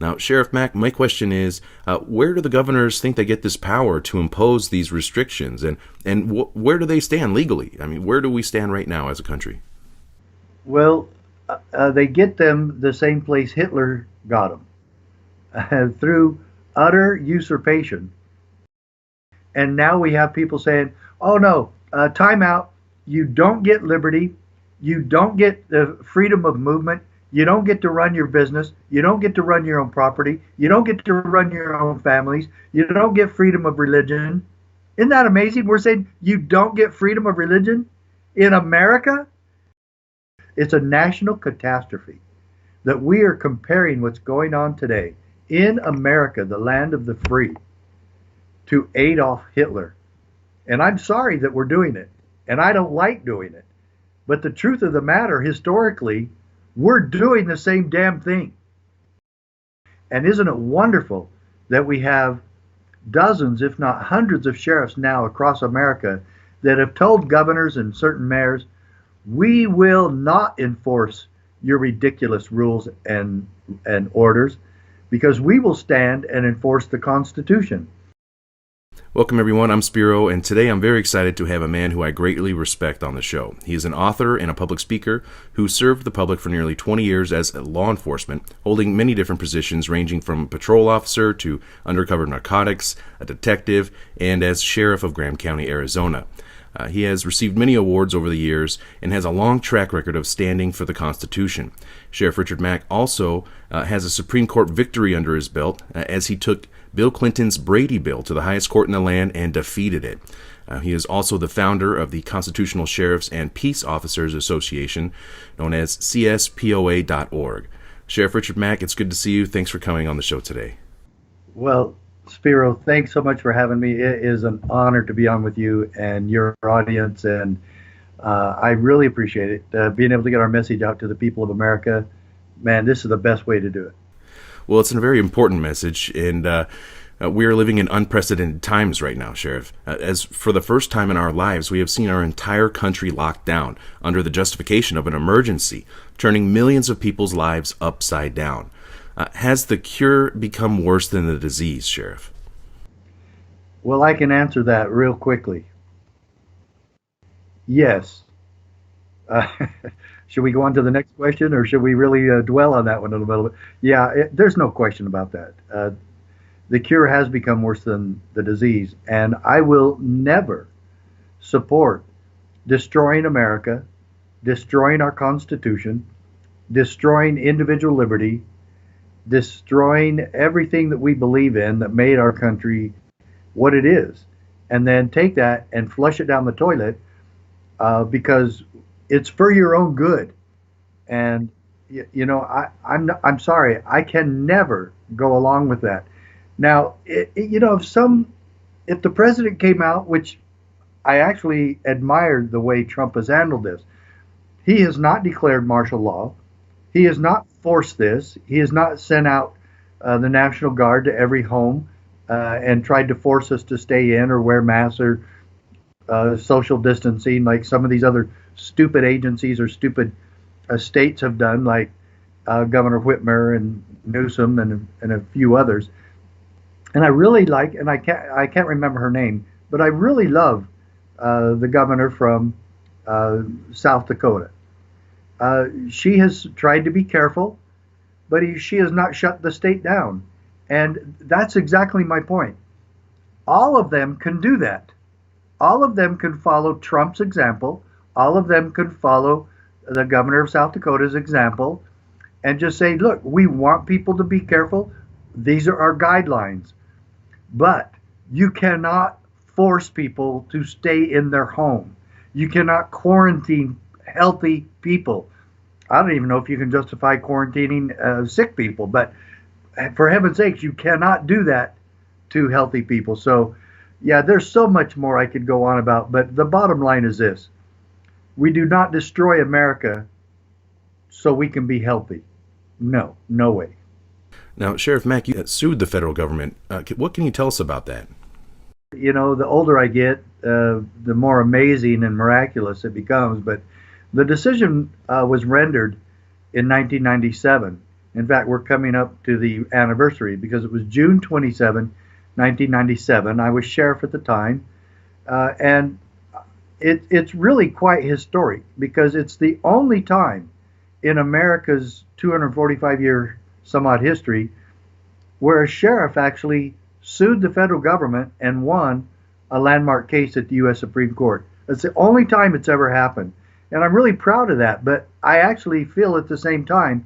Now, Sheriff Mack, my question is, where do the governors think they get this power to impose these restrictions, and where do they stand legally? I mean, where do we stand right now as a country? Well, they get them the same place Hitler got them, through utter usurpation. And now we have people saying, oh no, time out. You don't get liberty. You don't get the freedom of movement. You don't get to run your business. You don't get to run your own property. You don't get to run your own families. You don't get freedom of religion. Isn't that amazing? We're saying you don't get freedom of religion in America? It's a national catastrophe that we are comparing what's going on today in America, the land of the free, to Adolf Hitler. And I'm sorry that we're doing it, and I don't like doing it. But the truth of the matter, historically, we're doing the same damn thing. And isn't it wonderful that we have dozens, if not hundreds of sheriffs now across America that have told governors and certain mayors, we will not enforce your ridiculous rules and orders because we will stand and enforce the Constitution. Welcome, everyone. I'm Spiro, and today I'm very excited to have a man who I greatly respect on the show. He is an author and a public speaker who served the public for nearly 20 years as law enforcement, holding many different positions ranging from patrol officer to undercover narcotics, a detective, and as sheriff of Graham County, Arizona. He has received many awards over the years and has a long track record of standing for the Constitution. Sheriff Richard Mack also has a Supreme Court victory under his belt as he took Bill Clinton's Brady Bill to the highest court in the land and defeated it. He is also the founder of the Constitutional Sheriffs and Peace Officers Association, known as CSPOA.org. Sheriff Richard Mack, it's good to see you. Thanks for coming on the show today. Well, Spiro, thanks so much for having me. It is an honor to be on with you and your audience, and I really appreciate it. Being able to get our message out to the people of America, man, this is the best way to do it. Well, it's a very important message, and we are living in unprecedented times right now, Sheriff. As for the first time in our lives, we have seen our entire country locked down under the justification of an emergency, turning millions of people's lives upside down. Has the cure become worse than the disease, Sheriff? Well, I can answer that real quickly. Yes. Should we go on to the next question, or should we really dwell on that one a little bit? Yeah, there's no question about that. The cure has become worse than the disease, and I will never support destroying America, destroying our Constitution, destroying individual liberty, destroying everything that we believe in that made our country what it is, and then take that and flush it down the toilet because it's for your own good. And I'm sorry, I can never go along with that. Now, if the president came out, which I actually admired the way Trump has handled this, he has not declared martial law. He has not forced this. He has not sent out the National Guard to every home and tried to force us to stay in or wear masks or social distancing like some of these other stupid agencies or stupid states have done, like Governor Whitmer and Newsom and a few others. And I really like, and I can't remember her name, but I really love the governor from South Dakota. She has tried to be careful, but she has not shut the state down. And that's exactly my point. All of them can do that. All of them can follow Trump's example. All of them can follow the governor of South Dakota's example and just say, look, we want people to be careful. These are our guidelines. But you cannot force people to stay in their home. You cannot quarantine healthy people. I don't even know if you can justify quarantining sick people, but for heaven's sakes, you cannot do that to healthy people. So, yeah, there's so much more I could go on about, but the bottom line is this. We do not destroy America so we can be healthy. No way. Now, Sheriff Mack, you sued the federal government. What can you tell us about that? The older I get, the more amazing and miraculous it becomes. But the decision was rendered in 1997. In fact, we're coming up to the anniversary because it was June 27, 1997. I was sheriff at the time, and it's really quite historic because it's the only time in America's 245-year some odd history where a sheriff actually sued the federal government and won a landmark case at the U.S. Supreme Court. It's the only time it's ever happened. And I'm really proud of that. But I actually feel at the same time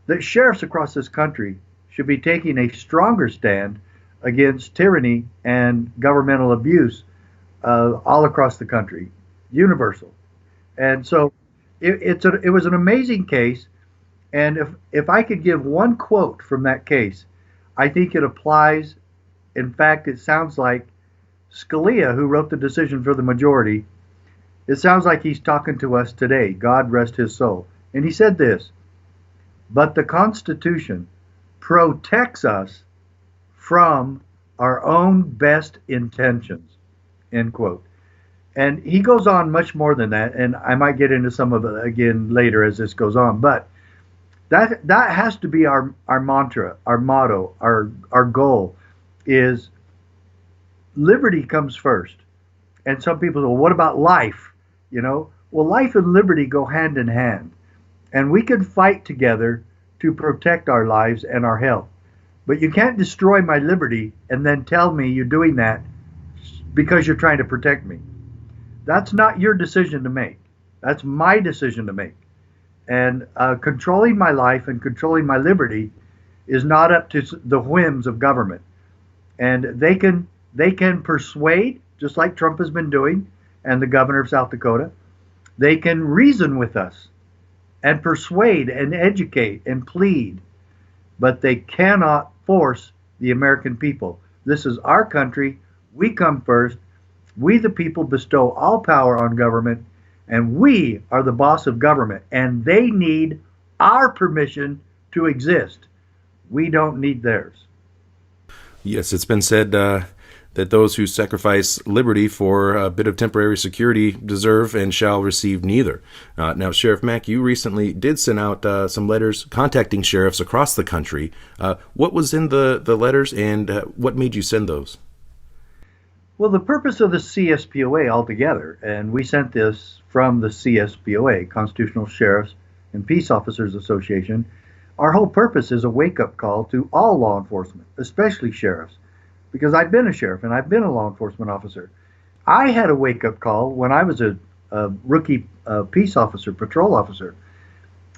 that sheriffs across this country should be taking a stronger stand against tyranny and governmental abuse all across the country, universal. And so it was an amazing case. And if I could give one quote from that case, I think it applies. In fact, it sounds like Scalia, who wrote the decision for the majority, it sounds like he's talking to us today. God rest his soul. And he said this, but the Constitution protects us from our own best intentions, end quote. And he goes on much more than that, and I might get into some of it again later as this goes on. But that has to be our mantra, our motto, our goal is liberty comes first. And some people say, well, what about life? Well, life and liberty go hand in hand. And we can fight together to protect our lives and our health. But you can't destroy my liberty and then tell me you're doing that because you're trying to protect me. That's not your decision to make. That's my decision to make. And controlling my life and controlling my liberty is not up to the whims of government. And they can persuade, just like Trump has been doing, and the governor of South Dakota. They can reason with us and persuade and educate and plead, but they cannot force the American people. This is our country. We come first. We, the people, bestow all power on government, and we are the boss of government, and they need our permission to exist. We don't need theirs. Yes, it's been said that those who sacrifice liberty for a bit of temporary security deserve and shall receive neither. Now, Sheriff Mack, you recently did send out some letters contacting sheriffs across the country. What was in the letters, and what made you send those? Well, the purpose of the CSPOA altogether, and we sent this from the CSPOA, Constitutional Sheriffs and Peace Officers Association, our whole purpose is a wake-up call to all law enforcement, especially sheriffs, because I've been a sheriff and I've been a law enforcement officer. I had a wake-up call when I was a rookie peace officer, patrol officer,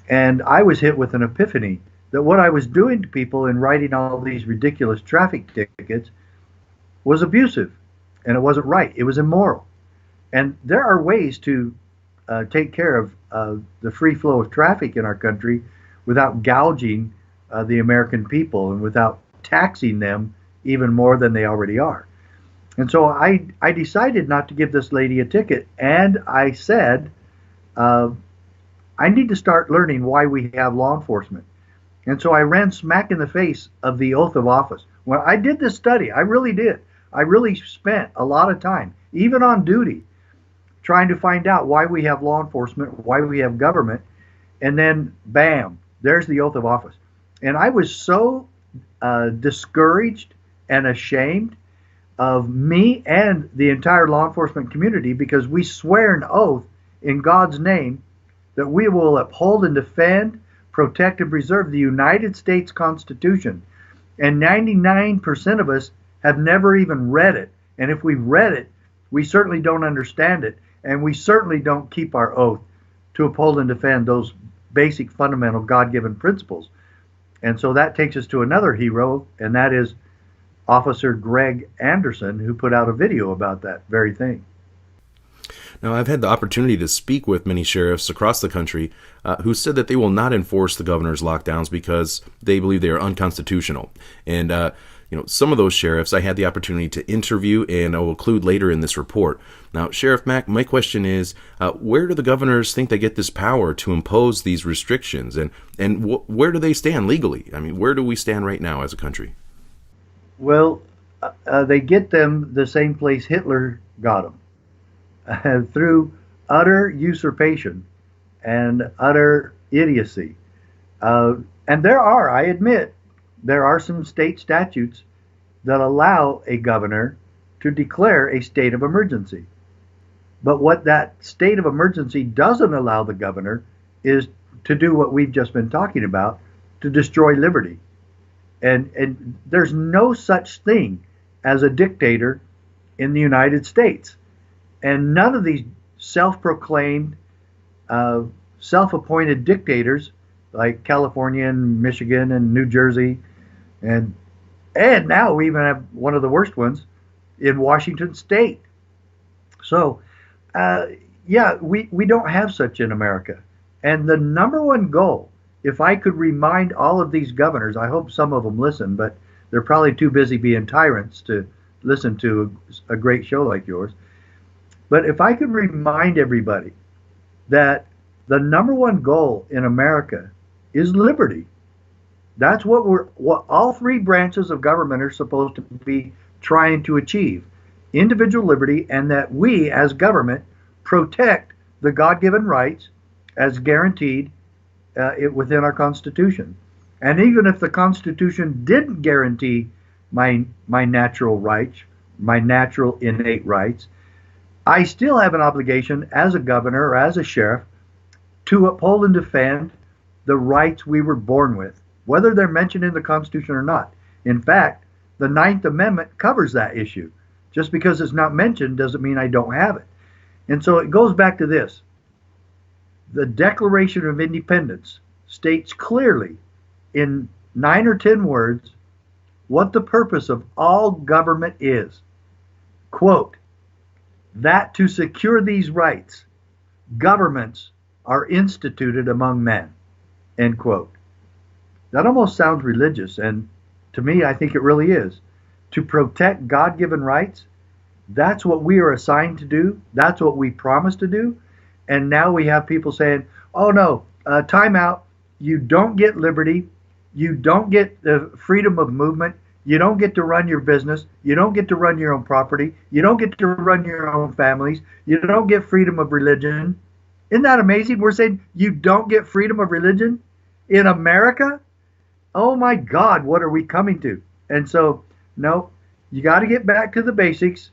and I was hit with an epiphany that what I was doing to people in writing all these ridiculous traffic tickets was abusive, and it wasn't right. It was immoral. And there are ways to take care of the free flow of traffic in our country without gouging the American people and without taxing them even more than they already are. And so I decided not to give this lady a ticket, and I said, I need to start learning why we have law enforcement. And so I ran smack in the face of the oath of office. When I did this study, I really did. I really spent a lot of time, even on duty, trying to find out why we have law enforcement, why we have government, and then bam, there's the oath of office. And I was so discouraged and ashamed of me and the entire law enforcement community because we swear an oath in God's name that we will uphold and defend, protect, and preserve the United States Constitution. And 99% of us have never even read it. And if we've read it, we certainly don't understand it. And we certainly don't keep our oath to uphold and defend those basic fundamental God-given principles. And so that takes us to another hero, and that is Officer Greg Anderson, who put out a video about that very thing. Now, I've had the opportunity to speak with many sheriffs across the country who said that they will not enforce the governor's lockdowns because they believe they are unconstitutional. And, some of those sheriffs I had the opportunity to interview, and I will include later in this report. Now, Sheriff Mack, my question is, where do the governors think they get this power to impose these restrictions? And where do they stand legally? I mean, where do we stand right now as a country? Well, they get them the same place Hitler got them, through utter usurpation and utter idiocy. And I admit, there are some state statutes that allow a governor to declare a state of emergency. But what that state of emergency doesn't allow the governor is to do what we've just been talking about, to destroy liberty. And there's no such thing as a dictator in the United States. And none of these self-proclaimed, self-appointed dictators like California and Michigan and New Jersey, and and now we even have one of the worst ones in Washington State. So, uh, yeah, we don't have such in America. And the number one goal, if I could remind all of these governors, I hope some of them listen, but they're probably too busy being tyrants to listen to a great show like yours. But if I could remind everybody that the number one goal in America is liberty. That's what all three branches of government are supposed to be trying to achieve. Individual liberty, and that we as government protect the God-given rights as guaranteed within our Constitution. And even if the Constitution didn't guarantee my natural rights, my natural innate rights, I still have an obligation as a governor or as a sheriff to uphold and defend the rights we were born with, whether they're mentioned in the Constitution or not. In fact, the Ninth Amendment covers that issue. Just because it's not mentioned doesn't mean I don't have it. And so it goes back to this. The Declaration of Independence states clearly in 9 or 10 words what the purpose of all government is. Quote, that to secure these rights, governments are instituted among men. End quote. That almost sounds religious, and to me, I think it really is. To protect God-given rights, that's what we are assigned to do. That's what we promised to do. And now we have people saying, oh no, time out. You don't get liberty. You don't get the freedom of movement. You don't get to run your business. You don't get to run your own property. You don't get to run your own families. You don't get freedom of religion. Isn't that amazing? We're saying you don't get freedom of religion in America? Oh my God, what are we coming to? And so, no, you got to get back to the basics.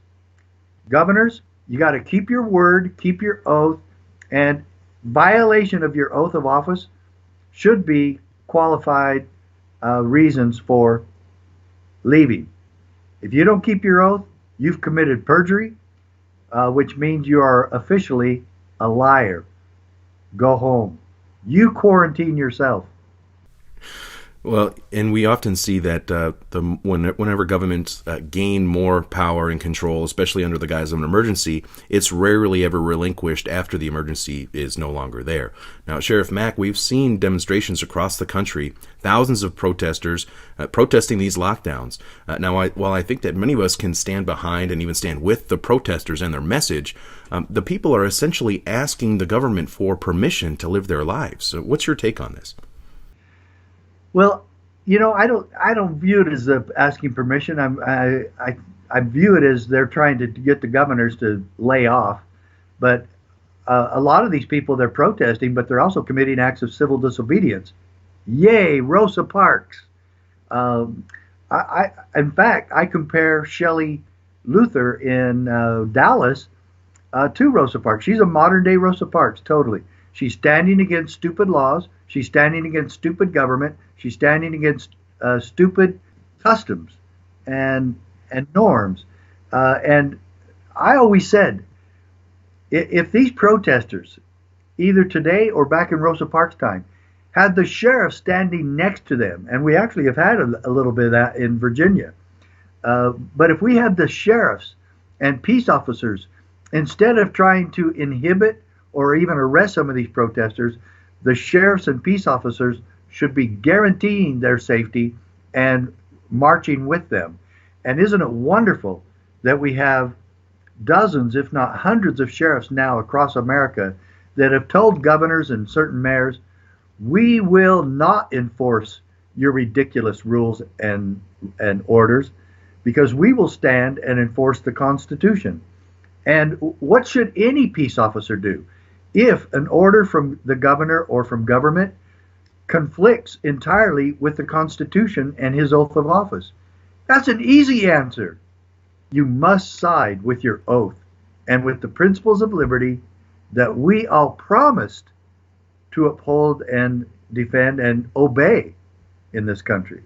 Governors, you got to keep your word, keep your oath, and violation of your oath of office should be qualified reasons for leaving. If you don't keep your oath, you've committed perjury, which means you are officially a liar. Go home. You quarantine yourself. Well, and we often see that whenever governments gain more power and control, especially under the guise of an emergency, it's rarely ever relinquished after the emergency is no longer there. Now, Sheriff Mack, we've seen demonstrations across the country, thousands of protesters protesting these lockdowns. While I think that many of us can stand behind and even stand with the protesters and their message, the people are essentially asking the government for permission to live their lives. So what's your take on this? Well, I don't view it as asking permission. I view it as they're trying to get the governors to lay off. But a lot of these people, they're protesting, but they're also committing acts of civil disobedience. Yay, Rosa Parks. In fact, I compare Shelley Luther in Dallas to Rosa Parks. She's a modern day Rosa Parks, totally. She's standing against stupid laws. She's standing against stupid government. She's standing against stupid customs and norms. And I always said, if these protesters, either today or back in Rosa Parks' time, had the sheriff standing next to them, and we actually have had a little bit of that in Virginia, but if we had the sheriffs and peace officers, instead of trying to inhibit or even arrest some of these protesters, the sheriffs and peace officers should be guaranteeing their safety and marching with them. And isn't it wonderful that we have dozens, if not hundreds of sheriffs now across America that have told governors and certain mayors, we will not enforce your ridiculous rules and orders because we will stand and enforce the Constitution. And what should any peace officer do? If an order from the governor or from government conflicts entirely with the Constitution and his oath of office? That's an easy answer. You must side with your oath and with the principles of liberty that we all promised to uphold and defend and obey in this country.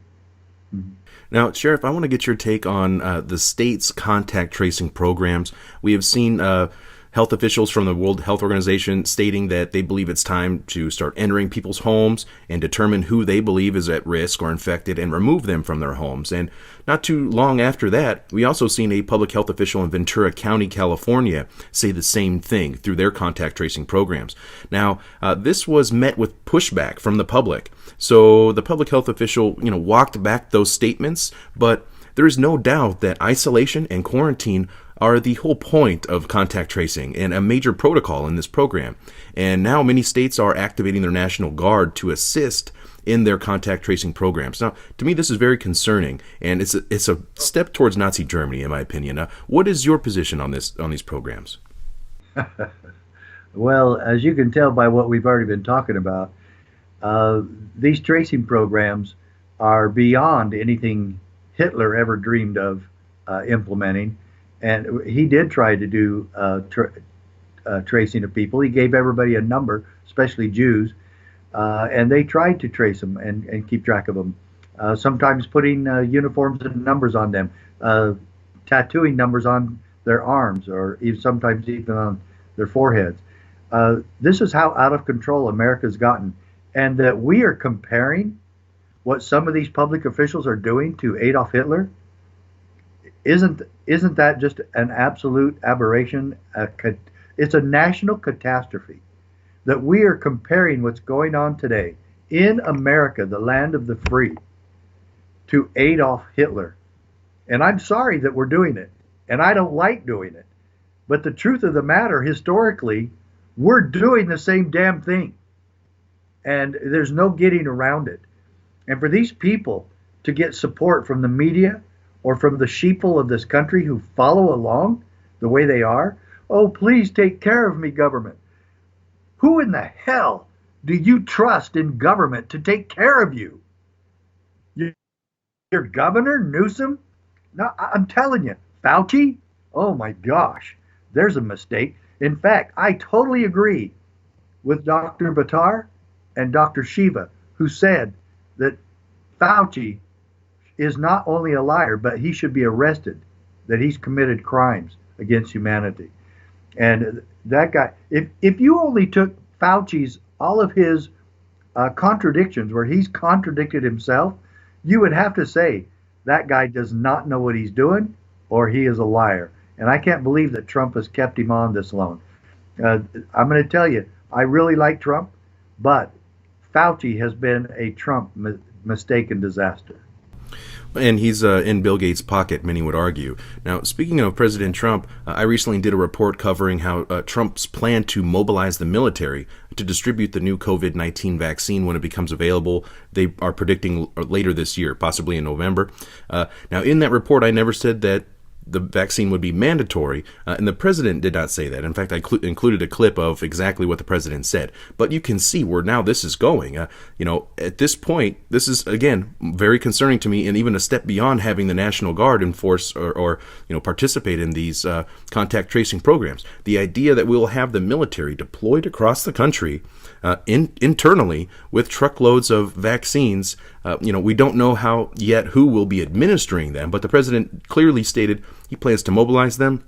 Now, Sheriff, I want to get your take on the state's contact tracing programs. We have seen health officials from the World Health Organization stating that they believe it's time to start entering people's homes and determine who they believe is at risk or infected and remove them from their homes. And not too long after that, we also seen a public health official in Ventura County, California, say the same thing through their contact tracing programs. Now, this was met with pushback from the public. So the public health official, walked back those statements, but there is no doubt that isolation and quarantine are the whole point of contact tracing and a major protocol in this program. And now many states are activating their National Guard to assist in their contact tracing programs. Now, to me, this is very concerning, and it's a step towards Nazi Germany, in my opinion. What is your position on these programs? Well, as you can tell by what we've already been talking about, these tracing programs are beyond anything Hitler ever dreamed of implementing. And he did try to do tracing of people. He gave everybody a number, especially Jews, and they tried to trace them and keep track of them. Sometimes putting uniforms and numbers on them, tattooing numbers on their arms, or sometimes even on their foreheads. This is how out of control America's gotten. And that we are comparing what some of these public officials are doing to Adolf Hitler, isn't that just an absolute aberration? It's a national catastrophe that we are comparing what's going on today in America, the land of the free, to Adolf Hitler. And I'm sorry that we're doing it, and I don't like doing it. But the truth of the matter, historically, we're doing the same damn thing. And there's no getting around it. And for these people to get support from the media or from the sheeple of this country who follow along the way they are, oh, please take care of me, government. Who in the hell do you trust in government to take care of you? Your governor, Newsom? No, I'm telling you, Fauci? Oh my gosh, there's a mistake. In fact, I totally agree with Dr. Buttar and Dr. Shiva, who said that Fauci is not only a liar, but he should be arrested, that he's committed crimes against humanity. And that guy, if you only took Fauci's, all of his contradictions, where he's contradicted himself, you would have to say that guy does not know what he's doing, or he is a liar. And I can't believe that Trump has kept him on this long. I'm going to tell you, I really like Trump, but Fauci has been a Trump mistake and disaster. And he's in Bill Gates' pocket, many would argue. Now, speaking of President Trump, I recently did a report covering how Trump's plan to mobilize the military to distribute the new COVID-19 vaccine when it becomes available. They are predicting later this year, possibly in November. Now, in that report, I never said that the vaccine would be mandatory, and the president did not say that. In fact, I included a clip of exactly what the president said. But you can see where now this is going. At this point, this is, again, very concerning to me, and even a step beyond having the National Guard enforce or participate in these contact tracing programs. The idea that we will have the military deployed across the country internally with truckloads of vaccines. We don't know how yet who will be administering them, but the president clearly stated he plans to mobilize them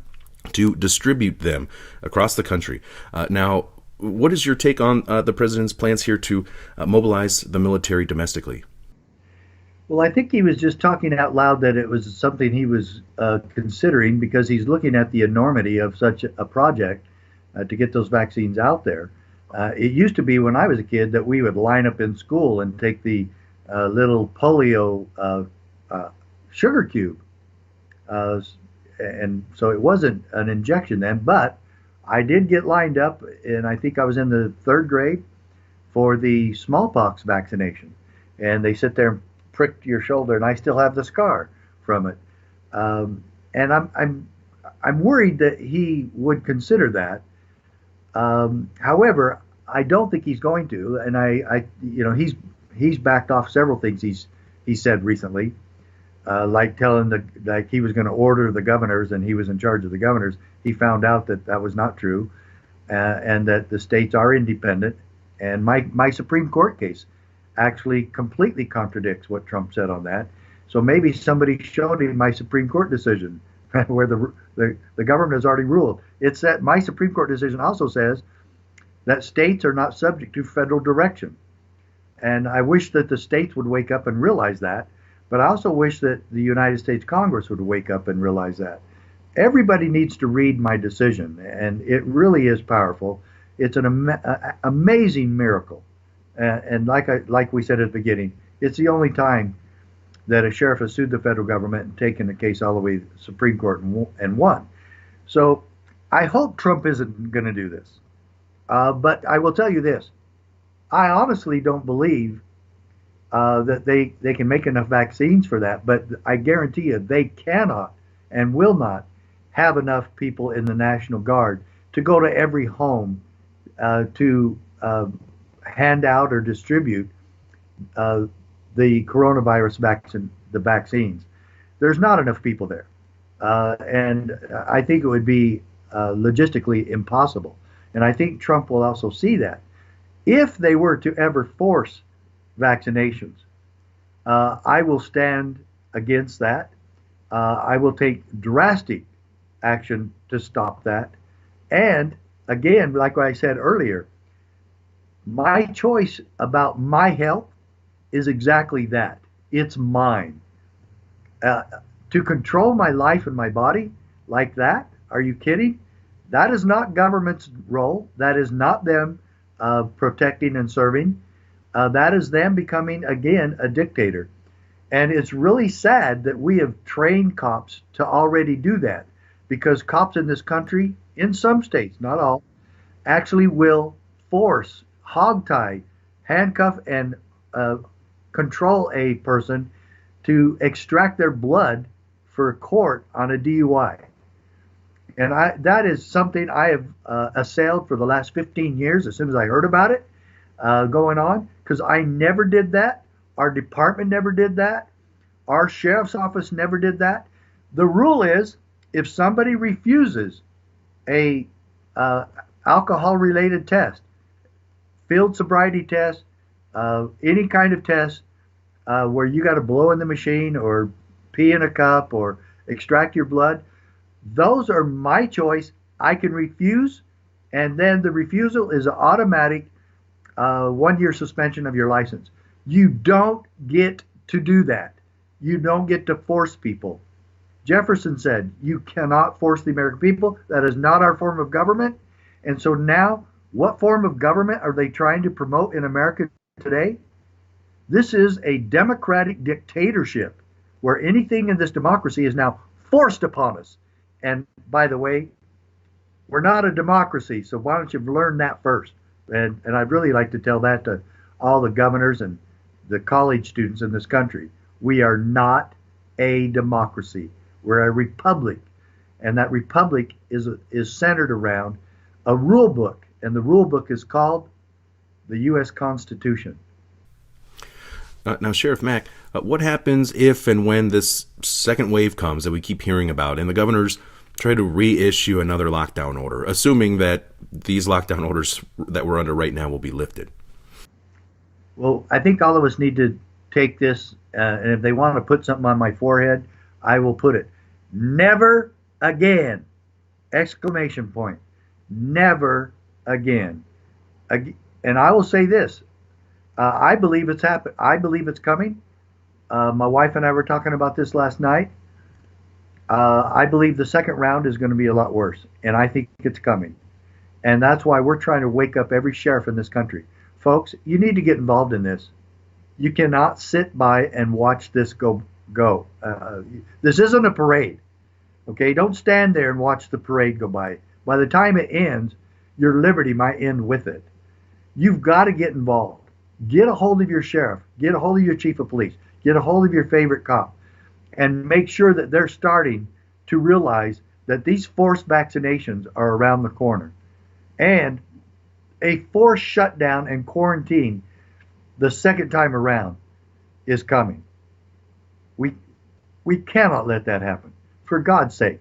to distribute them across the country. Now, what is your take on the president's plans here to mobilize the military domestically? Well, I think he was just talking out loud that it was something he was considering, because he's looking at the enormity of such a project to get those vaccines out there. It used to be when I was a kid that we would line up in school and take the little polio sugar cube. And so it wasn't an injection then, but I did get lined up, and I think I was in the 3rd grade, for the smallpox vaccination. And they sit there and prick your shoulder, and I still have the scar from it. And I'm worried that he would consider that. However, I don't think he's going to, and he's backed off several things he said recently, like telling like he was going to order the governors and he was in charge of the governors. He found out that that was not true, and that the states are independent. And my Supreme Court case actually completely contradicts what Trump said on that. So maybe somebody showed him my Supreme Court decision where the government has already ruled. It's that my Supreme Court decision also says that states are not subject to federal direction. And I wish that the states would wake up and realize that. But I also wish that the United States Congress would wake up and realize that. Everybody needs to read my decision, and it really is powerful. It's an amazing miracle. And like we said at the beginning, it's the only time that a sheriff has sued the federal government and taken the case all the way to the Supreme Court and won. So I hope Trump isn't going to do this. But I will tell you this. I honestly don't believe that they can make enough vaccines for that. But I guarantee you they cannot and will not have enough people in the National Guard to go to every home to hand out or distribute the coronavirus vaccines. There's not enough people there. And I think it would be logistically impossible. And I think Trump will also see that. If they were to ever force vaccinations, I will stand against that. I will take drastic action to stop that. And again, like I said earlier, my choice about my health is exactly that. It's mine. To control my life and my body like that, are you kidding? That is not government's role. That is not them protecting and serving. That is them becoming, again, a dictator. And it's really sad that we have trained cops to already do that, because cops in this country, in some states, not all, actually will force, hogtie, handcuff, and control a person to extract their blood for court on a DUI. And that is something I have assailed for the last 15 years as soon as I heard about it going on, because I never did that. Our department never did that. Our sheriff's office never did that. The rule is if somebody refuses a alcohol-related test, field sobriety test, any kind of test where you got to blow in the machine or pee in a cup or extract your blood, those are my choice. I can refuse, and then the refusal is an automatic 1-year suspension of your license. You don't get to do that. You don't get to force people. Jefferson said, you cannot force the American people. That is not our form of government. And so now, what form of government are they trying to promote in America today? This is a democratic dictatorship where anything in this democracy is now forced upon us. And by the way, we're not a democracy, so why don't you learn that first? And I'd really like to tell that to all the governors and the college students in this country. We are not a democracy. We're a republic. And that republic is centered around a rule book. And the rule book is called the U.S. Constitution. Now, Sheriff Mack, what happens if and when this second wave comes that we keep hearing about and the governors try to reissue another lockdown order, assuming that these lockdown orders that we're under right now will be lifted? Well, I think all of us need to take this, and if they want to put something on my forehead, I will put it. Never again! Exclamation point. Never again. And I will say this. I believe it's happened. I believe it's coming. My wife and I were talking about this last night. I believe the second round is going to be a lot worse, and I think it's coming. And that's why we're trying to wake up every sheriff in this country. Folks, you need to get involved in this. You cannot sit by and watch this go. This isn't a parade. Okay, don't stand there and watch the parade go by. By the time it ends, your liberty might end with it. You've got to get involved. Get a hold of your sheriff. Get a hold of your chief of police. Get a hold of your favorite cop. And make sure that they're starting to realize that these forced vaccinations are around the corner. And a forced shutdown and quarantine the second time around is coming. We we cannot let that happen. For God's sake,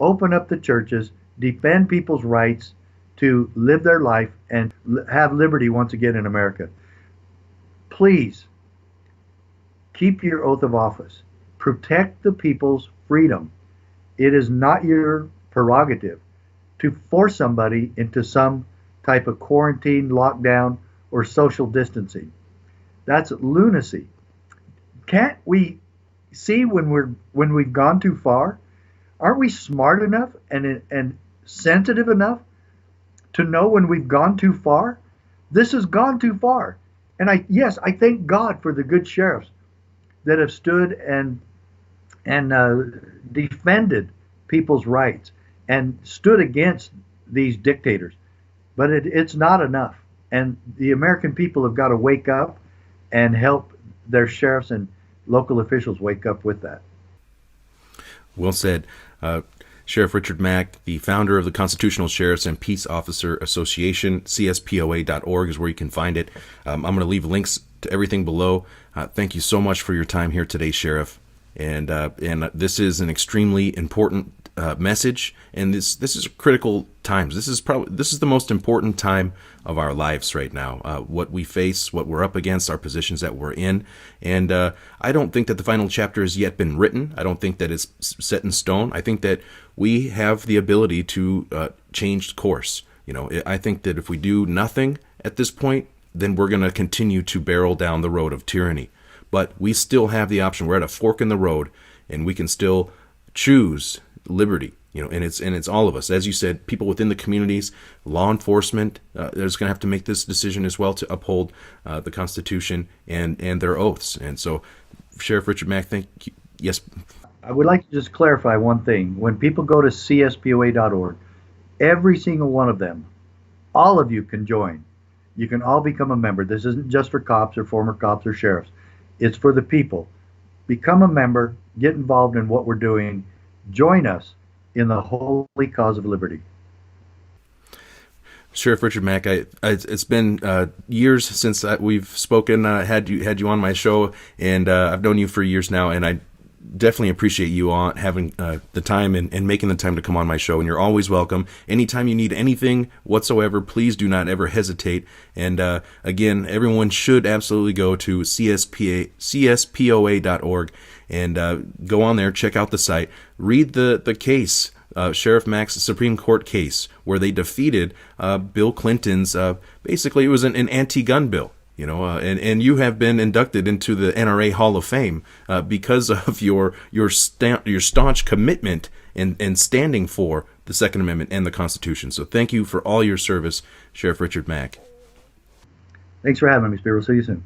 open up the churches, defend people's rights to live their life and have liberty once again in America. Please keep your oath of office. Protect the people's freedom. It is not your prerogative to force somebody into some type of quarantine, lockdown, or social distancing. That's lunacy. Can't we see when we've gone too far? Aren't we smart enough and sensitive enough to know when we've gone too far? This has gone too far. And I thank God for the good sheriffs that have stood and defended people's rights and stood against these dictators. But it's not enough. And the American people have got to wake up and help their sheriffs and local officials wake up with that. Well said. Sheriff Richard Mack, the founder of the Constitutional Sheriffs and Peace Officer Association, CSPOA.org is where you can find it. I'm going to leave links to everything below. Thank you so much for your time here today, Sheriff. And this is an extremely important message, and this is critical times. This is the most important time of our lives right now. What we face, what we're up against, our positions that we're in, and I don't think that the final chapter has yet been written. I don't think that it's set in stone. I think that we have the ability to change course. I think that if we do nothing at this point, then we're going to continue to barrel down the road of tyranny. But we still have the option. We're at a fork in the road, and we can still choose liberty. And it's all of us. As you said, people within the communities, law enforcement, there's going to have to make this decision as well to uphold the Constitution and their oaths. And so, Sheriff Richard Mack, thank you. Yes. I would like to just clarify one thing. When people go to CSPOA.org, every single one of them, all of you can join. You can all become a member. This isn't just for cops or former cops or sheriffs. It's for the people. Become a member, get involved in what we're doing, join us in the holy cause of liberty. Sheriff Richard Mack, it's been years since we've spoken, had you on my show, and I've known you for years now, and I definitely appreciate you having the time and making the time to come on my show, and you're always welcome. Anytime you need anything whatsoever, please do not ever hesitate. And again, everyone should absolutely go to CSPOA.org and go on there, check out the site, read the case, Sheriff Mack's Supreme Court case, where they defeated Bill Clinton's, basically it was an anti-gun bill. And you have been inducted into the NRA Hall of Fame because of your staunch commitment and standing for the Second Amendment and the Constitution. So thank you for all your service, Sheriff Richard Mack. Thanks for having me, Spiro. See you soon.